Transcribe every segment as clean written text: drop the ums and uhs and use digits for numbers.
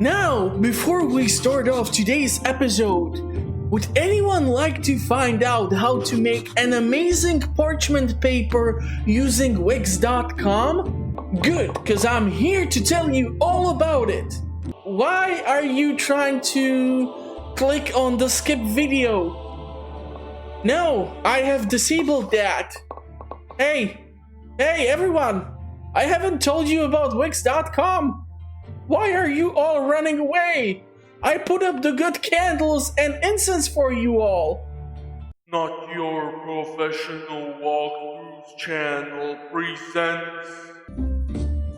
Now, before we start off today's episode, would anyone like to find out how to make an amazing parchment paper using Wix.com? Good, because I'm here to tell you all about it. Why are you trying to click on the skip video? No, I have disabled that. Hey everyone, I haven't told you about Wix.com. Why are you all running away? I put up the good candles and incense for you all. Not Your Professional Walkthroughs channel presents.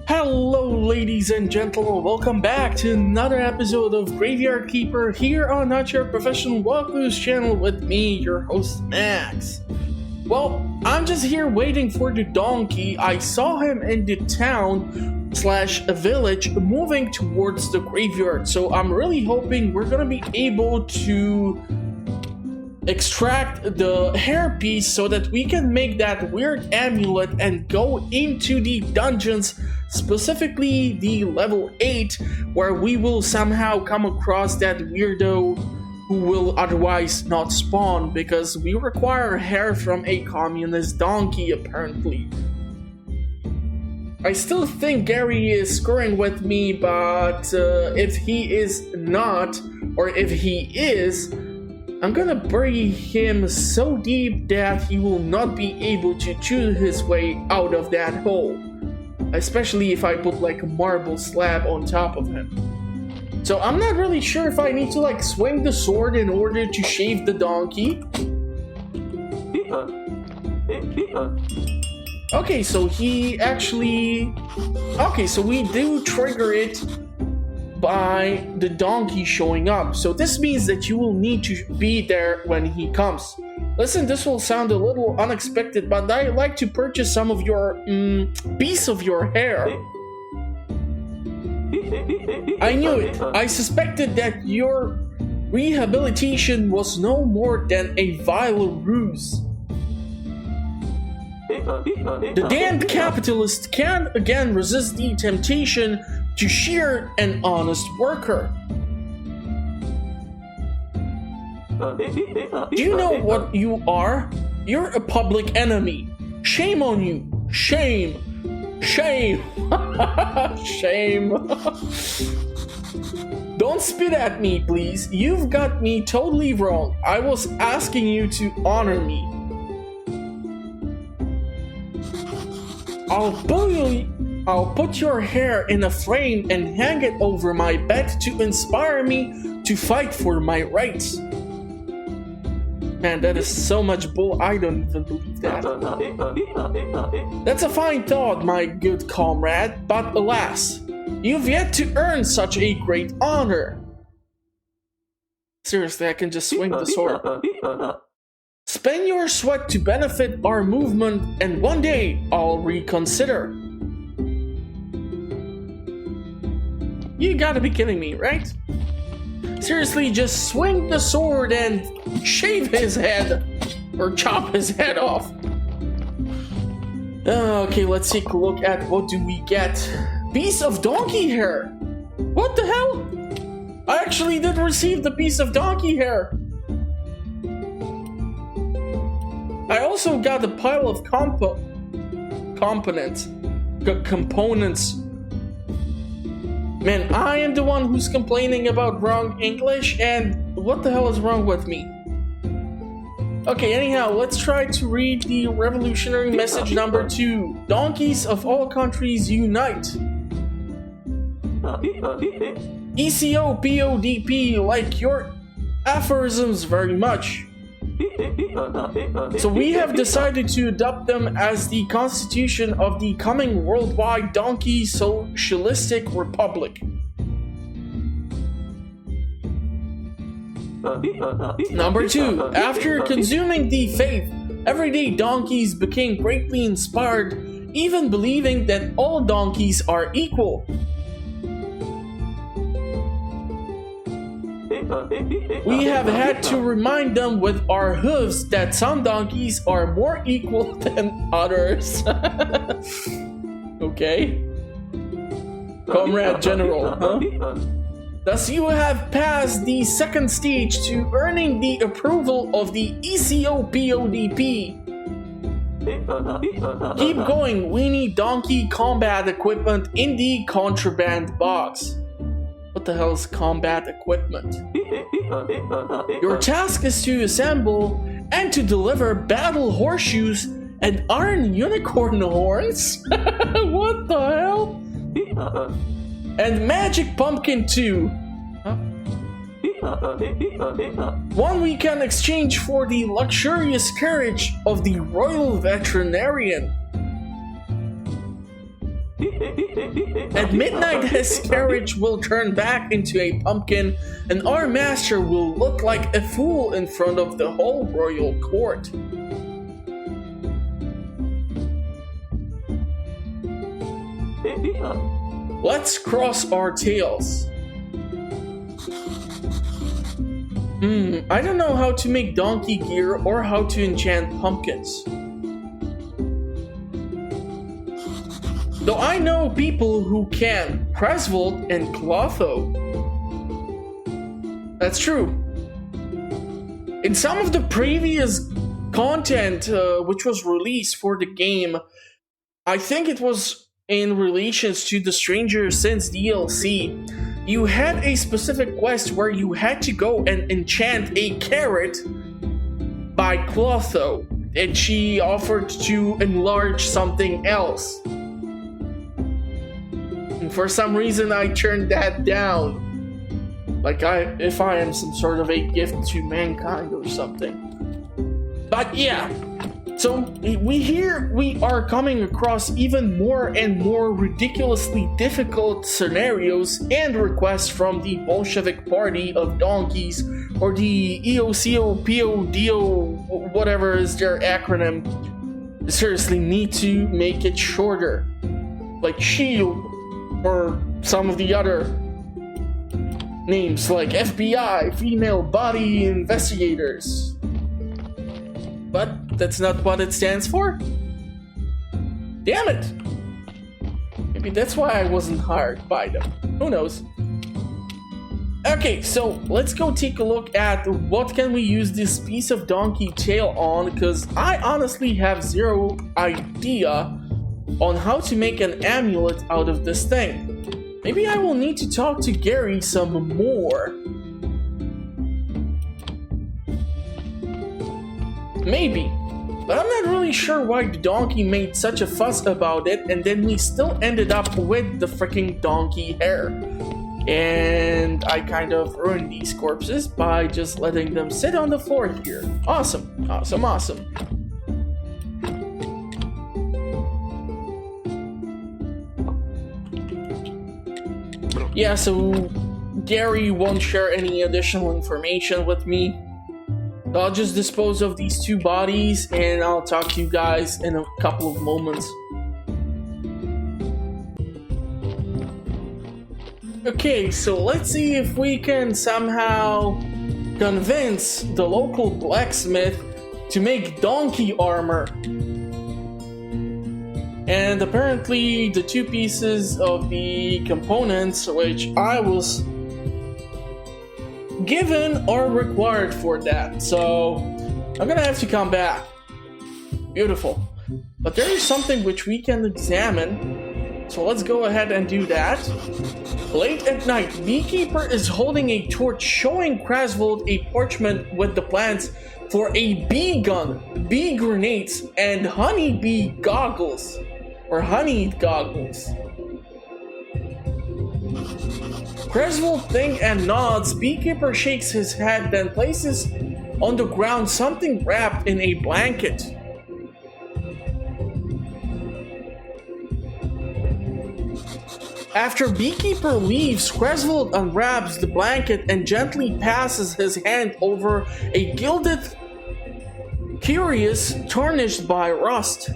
Hello ladies and gentlemen, welcome back to another episode of Graveayrd Keeper here on Not Your Professional Walkthroughs channel with me, your host Max. Well, I'm just here waiting for the donkey. I saw him in the town / a village moving towards the graveyard, so I'm really hoping we're gonna be able to extract the hairpiece so that we can make that weird amulet and go into the dungeons, specifically the level 8, where we will somehow come across that weirdo who will otherwise not spawn because we require hair from a communist donkey apparently. I still think Gary is screwing with me, but if he is not, or if he is, I'm gonna bury him so deep that he will not be able to chew his way out of that hole. Especially if I put like a marble slab on top of him. So I'm not really sure if I need to like swing the sword in order to shave the donkey. Okay, so he actually... Okay, so we do trigger it by the donkey showing up. So this means that you will need to be there when he comes. Listen, this will sound a little unexpected, but I'd like to purchase some of your piece of your hair. I knew it. I suspected that your rehabilitation was no more than a vile ruse. The damned capitalist can't again resist the temptation to shear an honest worker. Do you know what you are? You're a public enemy. Shame on you. Shame. Shame. Shame. Don't spit at me, please. You've got me totally wrong. I was asking you to honor me. I'll put your hair in a frame and hang it over my bed to inspire me to fight for my rights. Man, that is so much bull, I don't even believe that. That's a fine thought, my good comrade, but alas, you've yet to earn such a great honor. Seriously, I can just swing the sword. Spend your sweat to benefit our movement, and one day I'll reconsider. You gotta be kidding me, right? Seriously, just swing the sword and shave his head, or chop his head off. Okay, let's take a look at what do we get. Piece of donkey hair. What the hell? I actually did receive the piece of donkey hair. I also got a pile of components. Man, I am the one who's complaining about wrong English, and what the hell is wrong with me? Okay, anyhow, let's try to read the revolutionary message number 2. Donkeys of all countries unite. ECOPODP, like your aphorisms very much. So we have decided to adopt them as the constitution of the coming worldwide donkey socialistic republic. Number 2. After consuming the faith, everyday donkeys became greatly inspired, even believing that all donkeys are equal. We have had to remind them with our hooves that some donkeys are more equal than others. Okay. Comrade General, huh? Thus, you have passed the second stage to earning the approval of the ECOPODP. Keep going, we need donkey combat equipment in the contraband box. What the hell is combat equipment? Your task is to assemble and to deliver battle horseshoes and iron unicorn horns? What the hell? And magic pumpkin too. Huh? One we can exchange for the luxurious carriage of the royal veterinarian. At midnight, his carriage will turn back into a pumpkin, and our master will look like a fool in front of the whole royal court. Let's cross our tails. I don't know how to make donkey gear or how to enchant pumpkins. Though I know people who can. Graveayrd and Clotho. That's true. In some of the previous content which was released for the game, I think it was in relations to the Stranger Since DLC, you had a specific quest where you had to go and enchant a carrot by Clotho, and she offered to enlarge something else. And for some reason I turned that down. Like if I am some sort of a gift to mankind or something. But yeah. So we are coming across even more and more ridiculously difficult scenarios and requests from the Bolshevik Party of Donkeys, or the EOCOPODO, whatever is their acronym. Seriously, need to make it shorter, like SHIELD, or some of the other names like FBI, Female Body Investigators. But that's not what it stands for? Damn it! Maybe that's why I wasn't hired by them. Who knows? Okay, so let's go take a look at what can we use this piece of donkey tail on, because I honestly have zero idea on how to make an amulet out of this thing. Maybe I will need to talk to Gary some more. Maybe, but I'm not really sure why the donkey made such a fuss about it, and then we still ended up with the freaking donkey hair. And I kind of ruined these corpses by just letting them sit on the floor here. Awesome, awesome, awesome. Yeah, so Gary won't share any additional information with me. I'll just dispose of these two bodies, and I'll talk to you guys in a couple of moments. Okay, so let's see if we can somehow convince the local blacksmith to make donkey armor. And apparently the two pieces of the components which I was given are required for that, so I'm gonna have to come back. Beautiful. But there is something which we can examine, so let's go ahead and do that. Late at night, Beekeeper is holding a torch showing Graveayrd a parchment with the plans for a bee gun, bee grenades, and honeybee goggles, or honeyed goggles. Graveayrd thinks and nods. Beekeeper shakes his head, then places on the ground something wrapped in a blanket. After Beekeeper leaves, Graveayrd unwraps the blanket and gently passes his hand over a gilded cuirass tarnished by rust.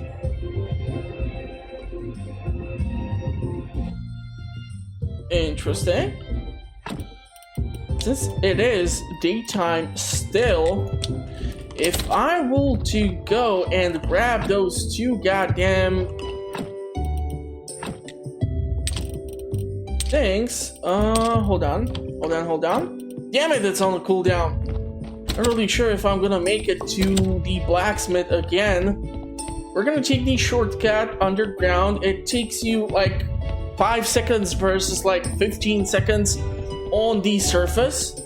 Interesting. Since it is daytime still, if I were to go and grab those two goddamn things. Hold on. Damn it, it's on a cooldown. Not really sure if I'm gonna make it to the blacksmith again. We're gonna take the shortcut underground. It takes you like 5 seconds versus like 15 seconds on the surface.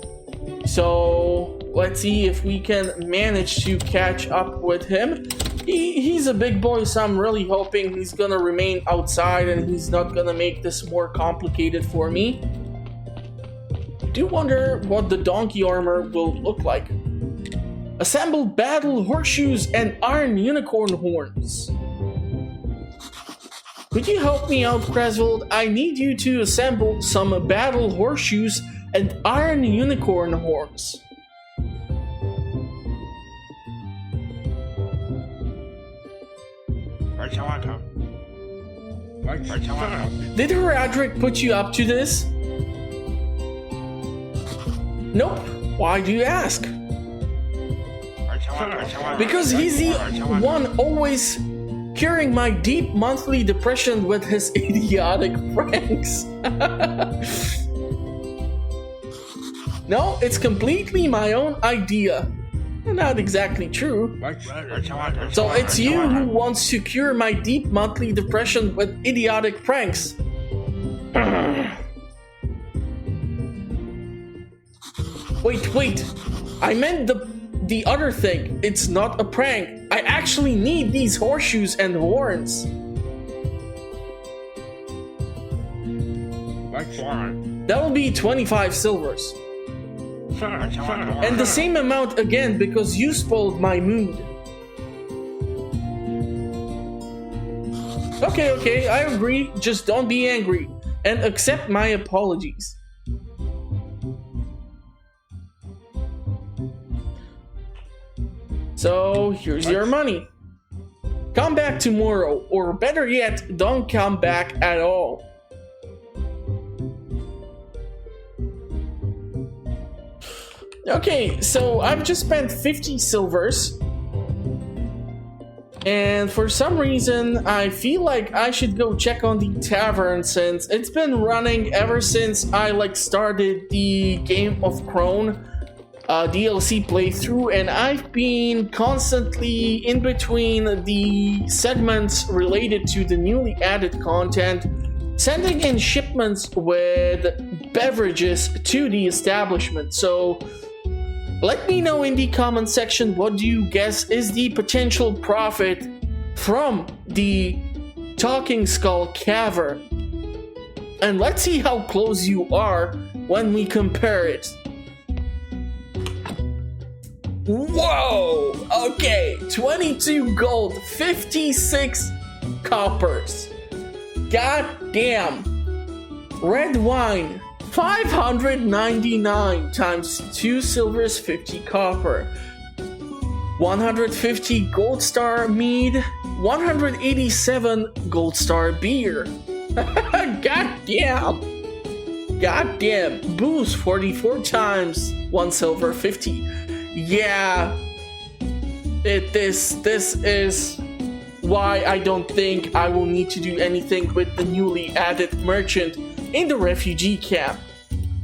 So let's see if we can manage to catch up with him. He's a big boy, so I'm really hoping he's gonna remain outside and he's not gonna make this more complicated for me. I do wonder what the donkey armor will look like. Assemble battle horseshoes and iron unicorn horns. Could you help me out, Graveayrd? I need you to assemble some battle horseshoes and iron unicorn horns. Did Heradric put you up to this? Nope. Why do you ask? Because he's the one always curing my deep monthly depression with his idiotic pranks. No, it's completely my own idea. Not exactly true. So it's you who wants to cure my deep monthly depression with idiotic pranks. Wait. I meant the other thing. It's not a prank. I actually need these horseshoes and horns. That will be 25 silvers. And the same amount again because you spoiled my mood. Okay, I agree. Just don't be angry. And accept my apologies. So, here's your money. Come back tomorrow, or better yet, don't come back at all. Okay, so I've just spent 50 silvers. And for some reason, I feel like I should go check on the tavern since it's been running ever since I started the Game of Crone DLC playthrough, and I've been constantly in between the segments related to the newly added content, sending in shipments with beverages to the establishment. So let me know in the comment section what do you guess is the potential profit from the Talking Skull Cavern. And let's see how close you are when we compare it. Whoa! Okay, 22 gold, 56 coppers. God damn. Red wine, 599 times 2 silvers, 50 copper. 150 gold star mead, 187 gold star beer. God damn. Booze, 44 times 1 silver, 50. Yeah, this is why I don't think I will need to do anything with the newly added merchant in the refugee camp.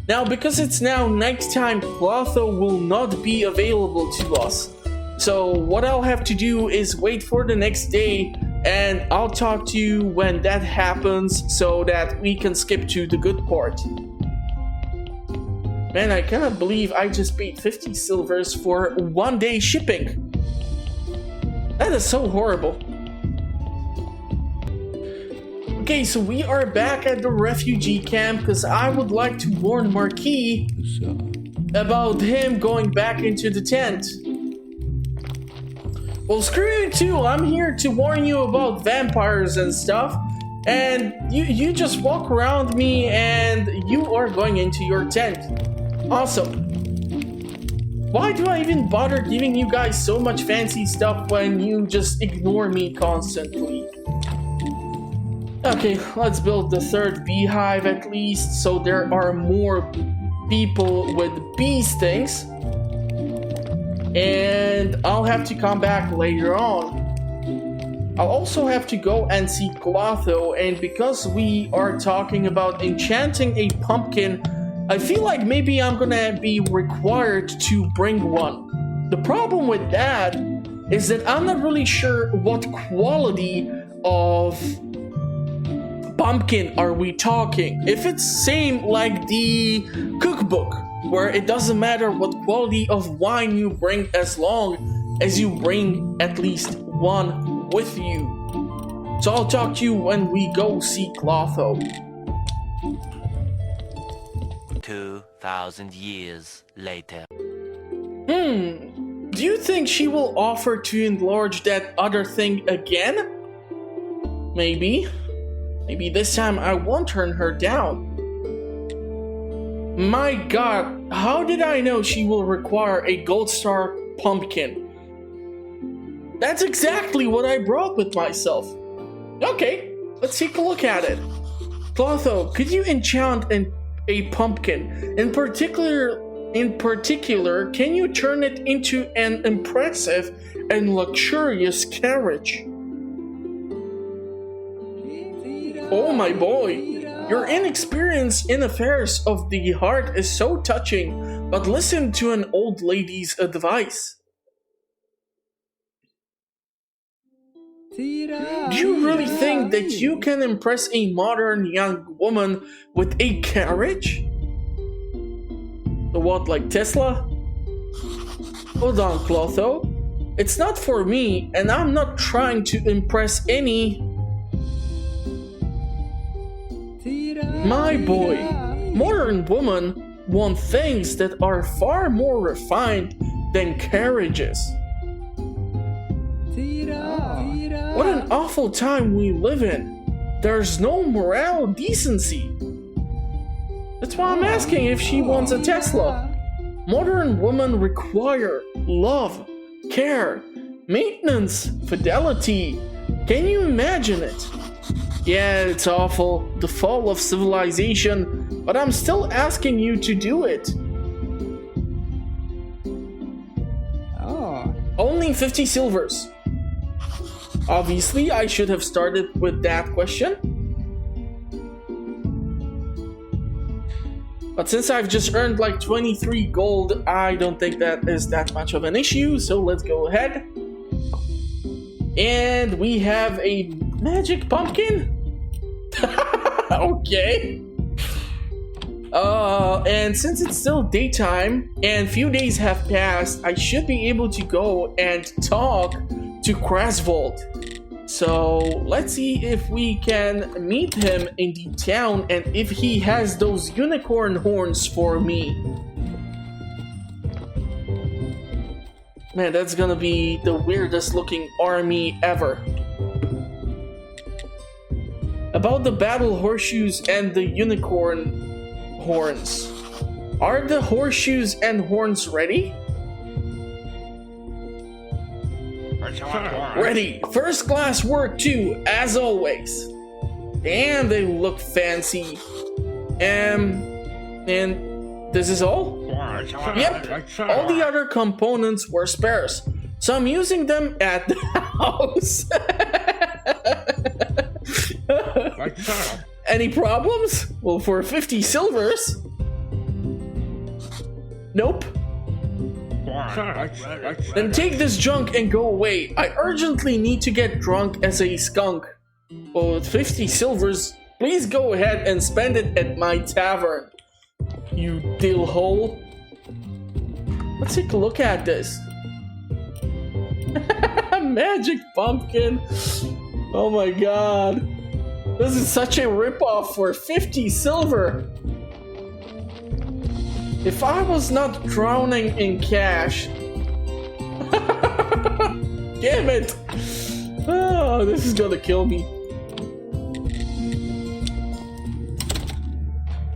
Now, because it's now nighttime, Clotho will not be available to us. So what I'll have to do is wait for the next day, and I'll talk to you when that happens so that we can skip to the good part. Man, I cannot believe I just paid 50 silvers for 1 day shipping. That is so horrible. Okay, so we are back at the refugee camp because I would like to warn Marquis about him going back into the tent. Well, screw you too. I'm here to warn you about vampires and stuff. And you just walk around me and you are going into your tent. Awesome. Why do I even bother giving you guys so much fancy stuff when you just ignore me constantly? Okay, let's build the third beehive at least, so there are more people with bee stings. And I'll have to come back later on. I'll also have to go and see Clotho, and because we are talking about enchanting a pumpkin, I feel like maybe I'm gonna be required to bring one. The problem with that is that I'm not really sure what quality of pumpkin are we talking. If it's same like the cookbook, where it doesn't matter what quality of wine you bring as long as you bring at least one with you. So I'll talk to you when we go see Clotho. 2,000 years later. Do you think she will offer to enlarge that other thing again? Maybe. Maybe this time I won't turn her down. My god, how did I know she will require a gold star pumpkin? That's exactly what I brought with myself. Okay, let's take a look at it. Clotho, could you enchant a pumpkin? In particular, can you turn it into an impressive and luxurious carriage? Oh my boy, your inexperience in affairs of the heart is so touching, but listen to an old lady's advice. Do you really think that you can impress a modern young woman with a carriage? The what, like Tesla? Hold on, Clotho. It's not for me, and I'm not trying to impress any... My boy, modern women want things that are far more refined than carriages. What an awful time we live in. There's no moral decency. That's why I'm asking if she wants a Tesla. Modern women require love, care, maintenance, fidelity. Can you imagine it? Yeah, it's awful, the fall of civilization, but I'm still asking you to do it. Only 50 silvers. Obviously, I should have started with that question. But since I've just earned like 23 gold, I don't think that is that much of an issue, so let's go ahead. And we have a magic pumpkin? Okay. And since it's still daytime and few days have passed, I should be able to go and talk to Graveayrd. So let's see if we can meet him in the town and if he has those unicorn horns for me. Man, that's gonna be the weirdest looking army ever. About the battle horseshoes and the unicorn horns. Are the horseshoes and horns ready? Ready. First class work too, as always. Damn, they look fancy. And this is all? Yep. All the other components were spares, so I'm using them at the house. Any problems? Well, for 50 silvers. Nope. Then take this junk and go away. I urgently need to get drunk as a skunk. Well, with 50 silvers, please go ahead and spend it at my tavern. You dill hole. Let's take a look at this. Magic pumpkin. Oh my god. This is such a ripoff for 50 silver. If I was not drowning in cash. Damn it. Oh, this is gonna kill me.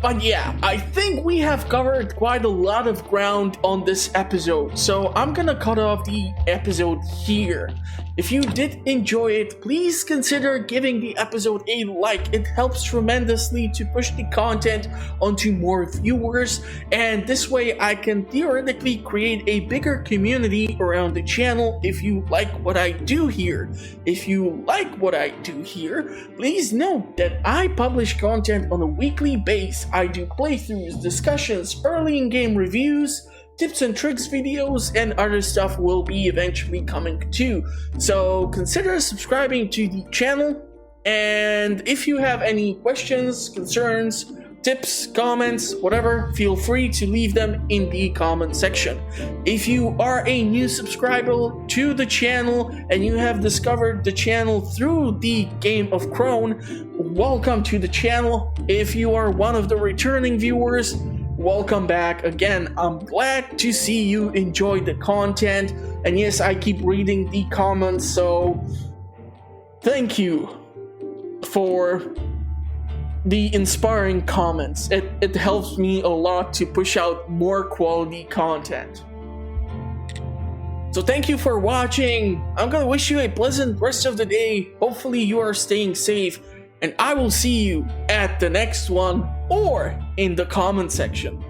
But yeah, I think we have covered quite a lot of ground on this episode, so I'm gonna cut off the episode here. If you did enjoy it, please consider giving the episode a like. It helps tremendously to push the content onto more viewers, and this way I can theoretically create a bigger community around the channel if you like what I do here. If you like what I do here, please note that I publish content on a weekly basis. I do playthroughs, discussions, early in-game reviews, tips and tricks videos, and other stuff will be eventually coming too. So consider subscribing to the channel, and if you have any questions, concerns, tips, comments, whatever, feel free to leave them in the comment section. If you are a new subscriber to the channel and you have discovered the channel through the game of Crone, welcome to the channel. If you are one of the returning viewers, welcome back again. I'm glad to see you enjoy the content, and yes, I keep reading the comments, so thank you for the inspiring comments. It helps me a lot to push out more quality content. So thank you for watching. I'm gonna wish you a pleasant rest of the day. Hopefully you are staying safe, and I will see you at the next one or in the comment section.